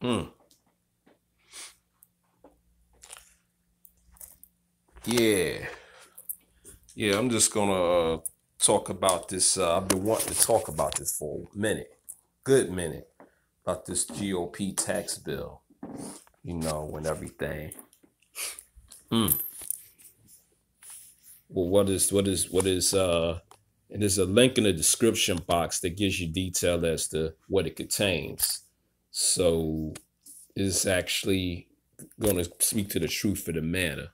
Mm. Yeah. Yeah, I'm just gonna talk about this. I've been wanting to talk about this for a minute, good minute, about this GOP tax bill, and everything. Mm. Well, and there's a link in the description box that gives you detail as to what it contains. So it's actually going to speak to the truth of the matter.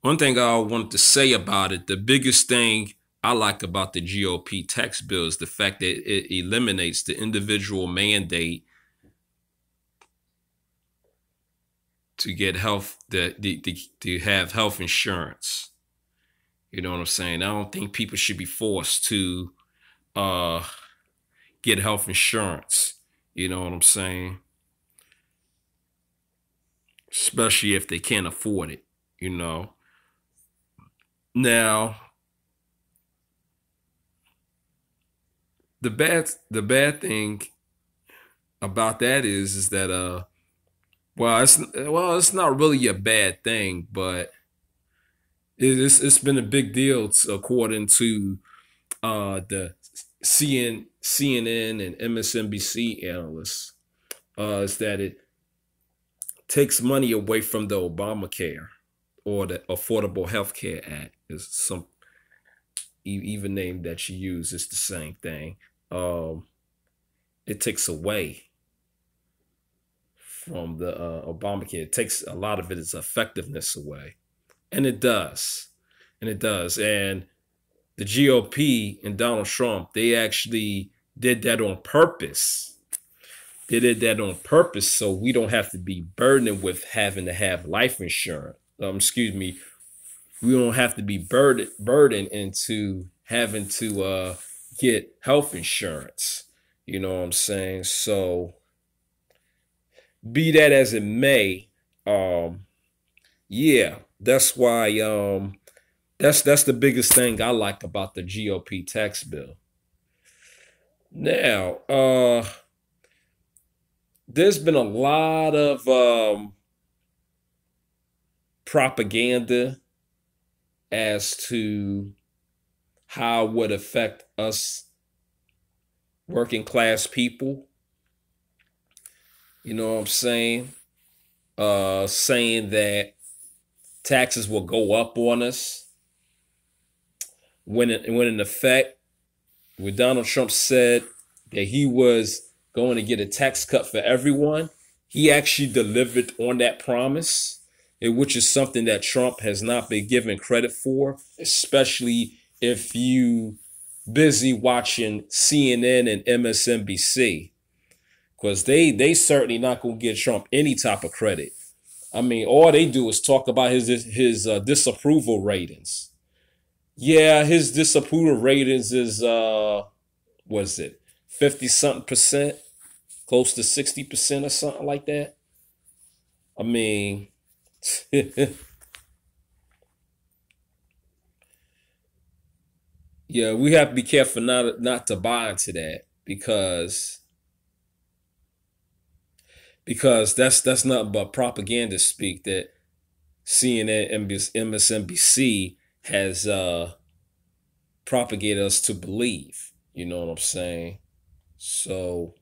One thing I wanted to say about it, the biggest thing I like about the GOP tax bill is the fact that it eliminates the individual mandate to get to have health insurance. You know what I'm saying? I don't think people should be forced to uh, get health insurance. You know what I'm saying? Especially if they can't afford it. You know. Now, the bad thing about that is that it's not really a bad thing, but it's been a big deal according to the CNN and MSNBC analysts. Is that it takes money away from the Obamacare or the Affordable Health Care Act. Is some even name that you use, it's the same thing. Um, it takes away from the Obamacare. It takes a lot of its effectiveness away, and it does, and the GOP and Donald Trump, they actually did that on purpose. They did that on purpose so we don't have to be burdened with having to have life insurance. Excuse me, we don't have to be burdened into having to get health insurance. You know what I'm saying? So, be that as it may, yeah, that's why that's the biggest thing I like about the GOP tax bill. Now, there's been a lot of propaganda as to how it would affect us working class people. You know what I'm saying? Saying that taxes will go up on us when in effect, when Donald Trump said that he was going to get a tax cut for everyone, he actually delivered on that promise, which is something that Trump has not been given credit for, especially if you busy watching CNN and MSNBC, because they certainly not going to give Trump any type of credit. I mean, all they do is talk about his disapproval ratings. Yeah, his disapproval ratings is what is it, 50 something percent, close to 60% or something like that. I mean, yeah, we have to be careful not to buy into that because that's nothing but propaganda speak that CNN, MSNBC has propagated us to believe. You know what I'm saying? So,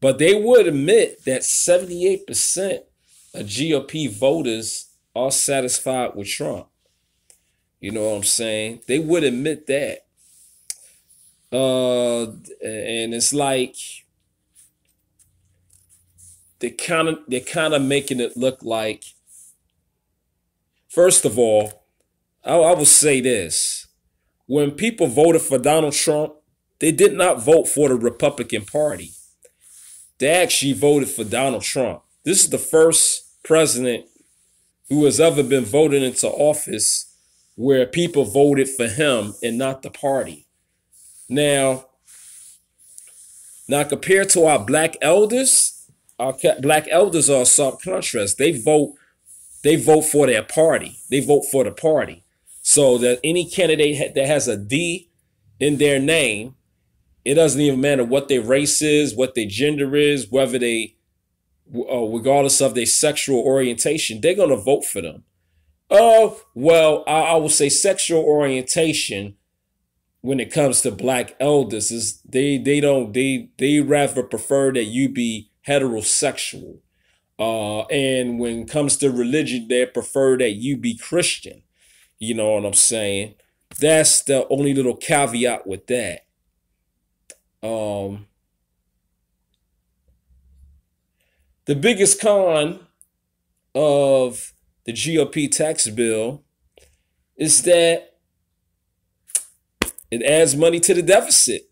but they would admit that 78% of GOP voters are satisfied with Trump. You know what I'm saying? They would admit that. And it's like they're kind of making it look like. First of all, I will say this: when people voted for Donald Trump, they did not vote for the Republican Party. They actually voted for Donald Trump. This is the first president who has ever been voted into office where people voted for him and not the party. Now, compared to our black elders are some contrast. They vote for their party. They vote for the party. So that any candidate that has a D in their name It doesn't even matter what their race is, what their gender is, whether they, regardless of their sexual orientation, they're going to vote for them. Oh, well, I will say sexual orientation when it comes to black elders is they rather prefer that you be heterosexual. And when it comes to religion, they prefer that you be Christian. You know what I'm saying? That's the only little caveat with that. Um, the biggest con of the GOP tax bill is that it adds money to the deficit.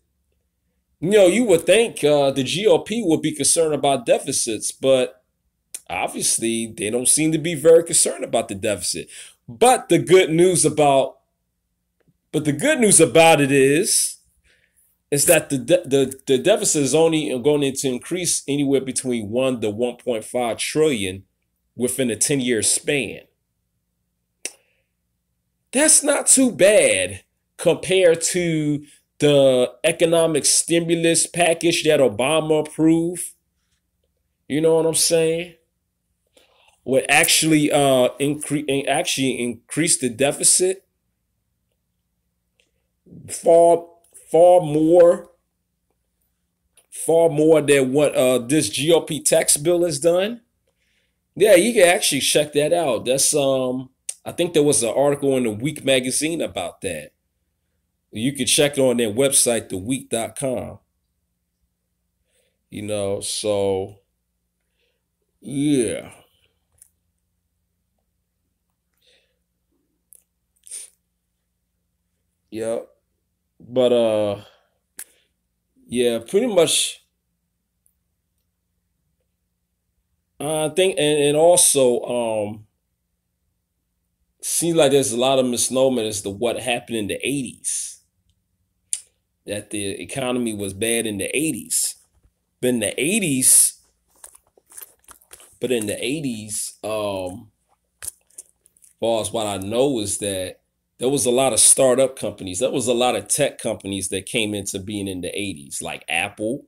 You know, you would think the GOP would be concerned about deficits, but obviously they don't seem to be very concerned about the deficit. But the good news about it is that the deficit is only going to increase anywhere between 1 to 1.5 trillion within a 10-year span. That's not too bad compared to the economic stimulus package that Obama approved. You know what I'm saying? Would actually increase the deficit far far more than what this GOP tax bill has done. Yeah, you can actually check that out. That's I think there was an article in the Week magazine about that. You can check it on their website, theweek.com. You know, so yeah. Yeah. But yeah, pretty much I think and also seems like there's a lot of misnomer as to what happened in the 80s. That the economy was bad in the 80s. But in the 80s, but in the 80s, far as what I know is that there was a lot of startup companies. There was a lot of tech companies that came into being in the 80s, like Apple.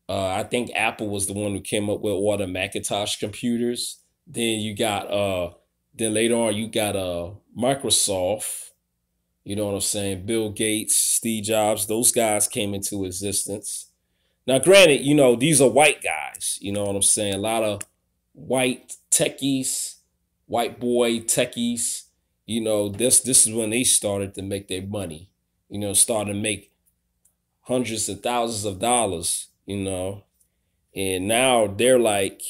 I think Apple was the one who came up with all the Macintosh computers. Then you got then later on you got Microsoft. You know what I'm saying? Bill Gates, Steve Jobs, those guys came into existence. Now, granted, you know, these are white guys. You know what I'm saying? A lot of white techies, white boy techies. You know, this is when they started to make their money. You know, started to make hundreds of thousands of dollars. You know, and now they're like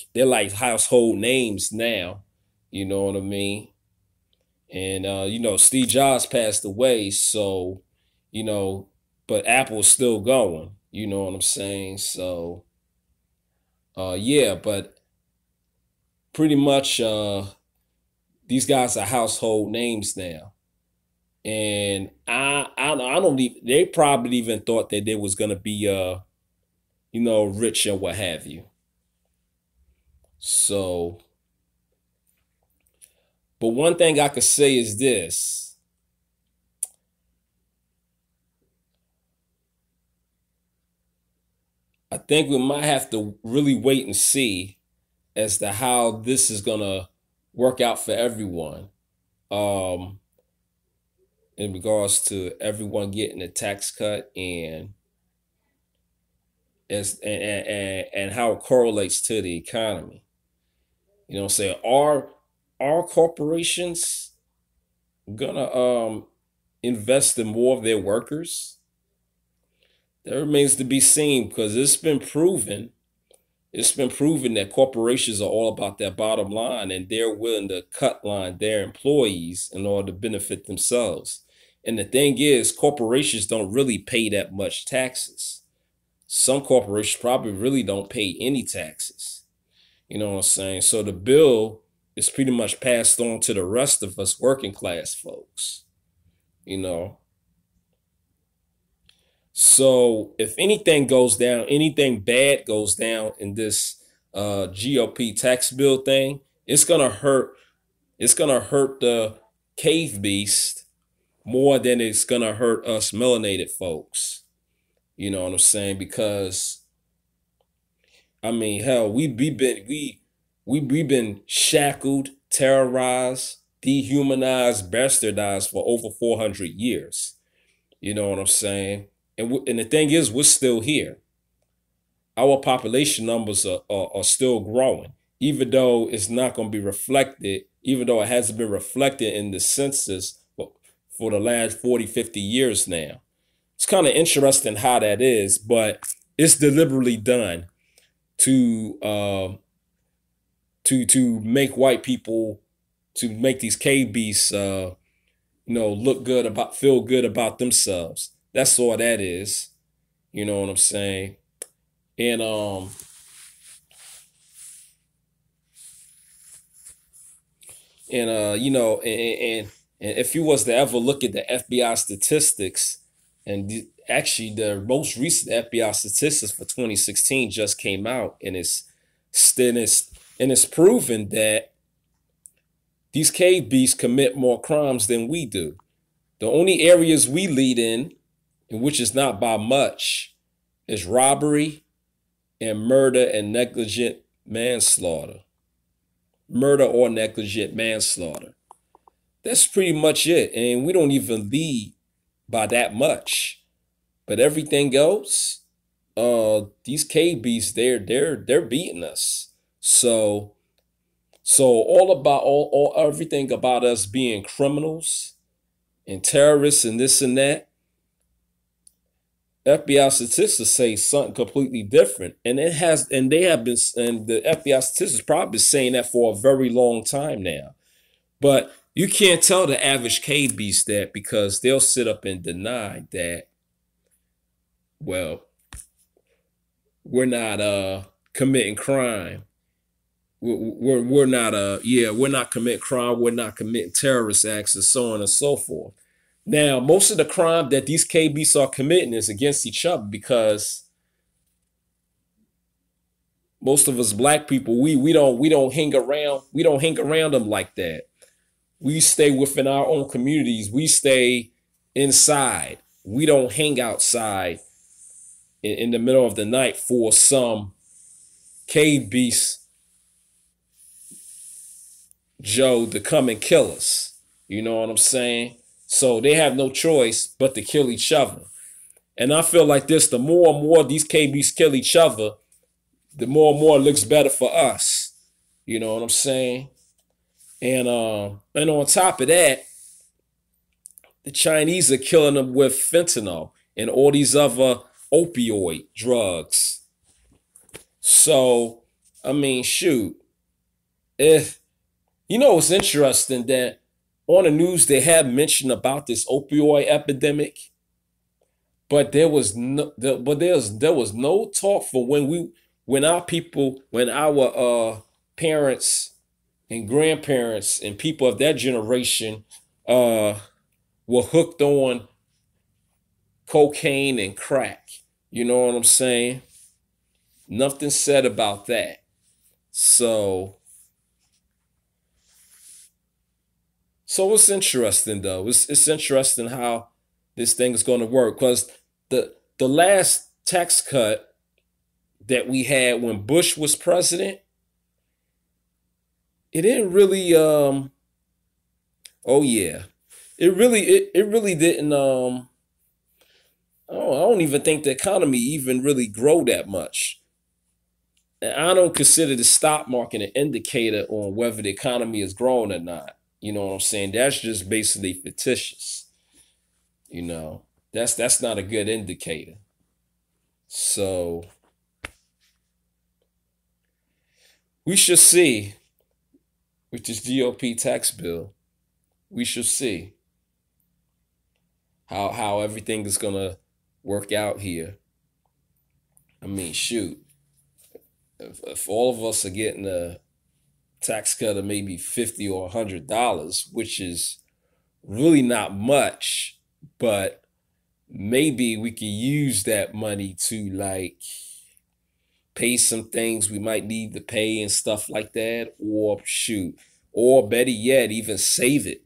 household names now. You know what I mean? And you know, Steve Jobs passed away, so you know, but Apple's still going. You know what I'm saying? So yeah, but pretty much these guys are household names now. And I don't even, they probably even thought that they was gonna be you know, rich and what have you. So, but one thing I could say is this. I think we might have to really wait and see as to how this is gonna work out for everyone. Um, in regards to everyone getting a tax cut and how it correlates to the economy. You know what I'm saying? Are corporations gonna invest in more of their workers? That remains to be seen because it's been proven that corporations are all about their bottom line and they're willing to cut line their employees in order to benefit themselves. And the thing is, corporations don't really pay that much taxes. Some corporations probably really don't pay any taxes. You know what I'm saying? So the bill is pretty much passed on to the rest of us working class folks. You know, so if anything goes down, anything bad goes down in this GOP tax bill thing, it's gonna hurt. It's gonna hurt the cave beast more than it's gonna hurt us melanated folks. You know what I'm saying? Because I mean, hell, we been shackled, terrorized, dehumanized, bastardized for over 400 years. You know what I'm saying? And the thing is, we're still here. Our population numbers are still growing, even though it's not going to be reflected, even though it hasn't been reflected in the census for the last 40, 50 years now. It's kind of interesting how that is, but it's deliberately done to to make white people, to make these KBs look good, about feel good about themselves. That's all that is. You know what I'm saying? And and if you was to ever look at the FBI statistics, and actually the most recent FBI statistics for 2016 just came out, and it's proven that these cave beasts commit more crimes than we do. The only areas we lead in, and which is not by much, is robbery and murder and negligent manslaughter. Murder or negligent manslaughter. That's pretty much it. And we don't even lead by that much. But everything else, these KBs, they're beating us. So all about all everything about us being criminals and terrorists and this and that, FBI statistics say something completely different. And they have been, and the FBI statistics probably been saying that for a very long time now. But you can't tell the average KBs that, because they'll sit up and deny that, well, we're not committing crime. We're not we're not committing crime, we're not committing terrorist acts, and so on and so forth. Now, most of the crime that these KBs are committing is against each other, because most of us black people, we don't hang around them like that. We stay within our own communities. We stay inside. We don't hang outside in the middle of the night for some cave beast Joe to come and kill us. You know what I'm saying? So they have no choice but to kill each other. And I feel like this, the more and more these KBs kill each other, the more and more it looks better for us. You know what I'm saying? And on top of that, the Chinese are killing them with fentanyl and all these other opioid drugs. So, I mean, shoot. If it's interesting that on the news they have mentioned about this opioid epidemic, but there was no talk for when our parents and grandparents and people of that generation were hooked on cocaine and crack. You know what I'm saying? Nothing said about that. So it's interesting though. It's interesting how this thing is going to work, because the last tax cut that we had when Bush was president, it didn't really oh yeah. It really didn't I don't even think the economy even really grow that much. And I don't consider the stock market an indicator on whether the economy is growing or not. You know what I'm saying? That's just basically fictitious. You know, that's not a good indicator. So we should see with this GOP tax bill, we should see how everything is gonna work out here. I mean, shoot, if all of us are getting a tax cut of maybe $50 or $100, which is really not much, but maybe we could use that money to like pay some things we might need to pay and stuff like that, or shoot, or better yet, even save it.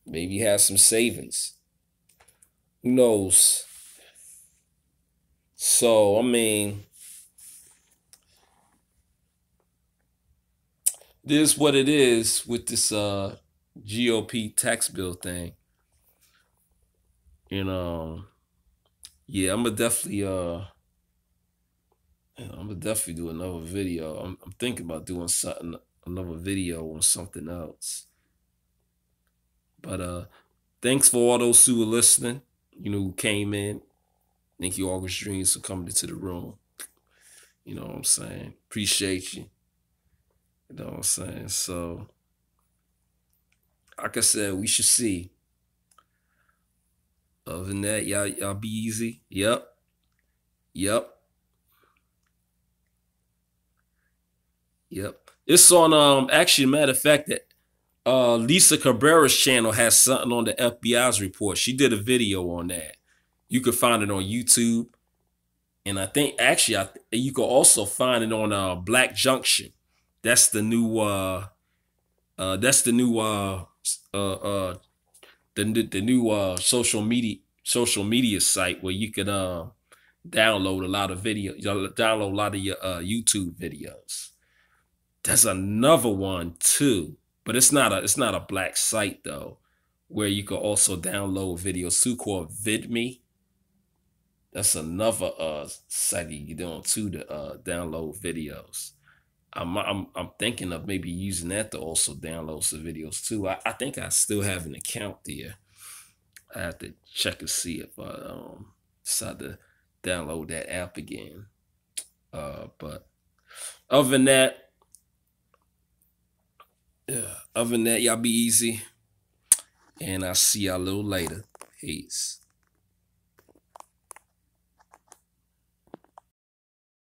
Maybe have some savings. Who knows? So I mean, this is what it is with this GOP tax bill thing. You know, yeah, I'm gonna definitely do another video. I'm thinking about doing another video on something else. But thanks for all those who were listening, who came in. Thank you, August Dreams, for coming into the room. You know what I'm saying? Appreciate you. You know what I'm saying? So, like I said, we should see. Other than that, y'all be easy. Yep. It's on actually, matter of fact, that Lisa Cabrera's channel has something on the FBI's report. She did a video on that. You can find it on YouTube. And I think actually you can also find it on Black Junction. That's the new the new social media site where you can download a lot of download a lot of your YouTube videos. There's another one too, but it's not a black site though, where you can also download videos too, called VidMe. That's another site you get on too to download videos. I'm thinking of maybe using that to also download some videos too. I think I still have an account there. I have to check and see if I decide to download that app again. But other than that, y'all be easy. And I'll see y'all a little later. Peace.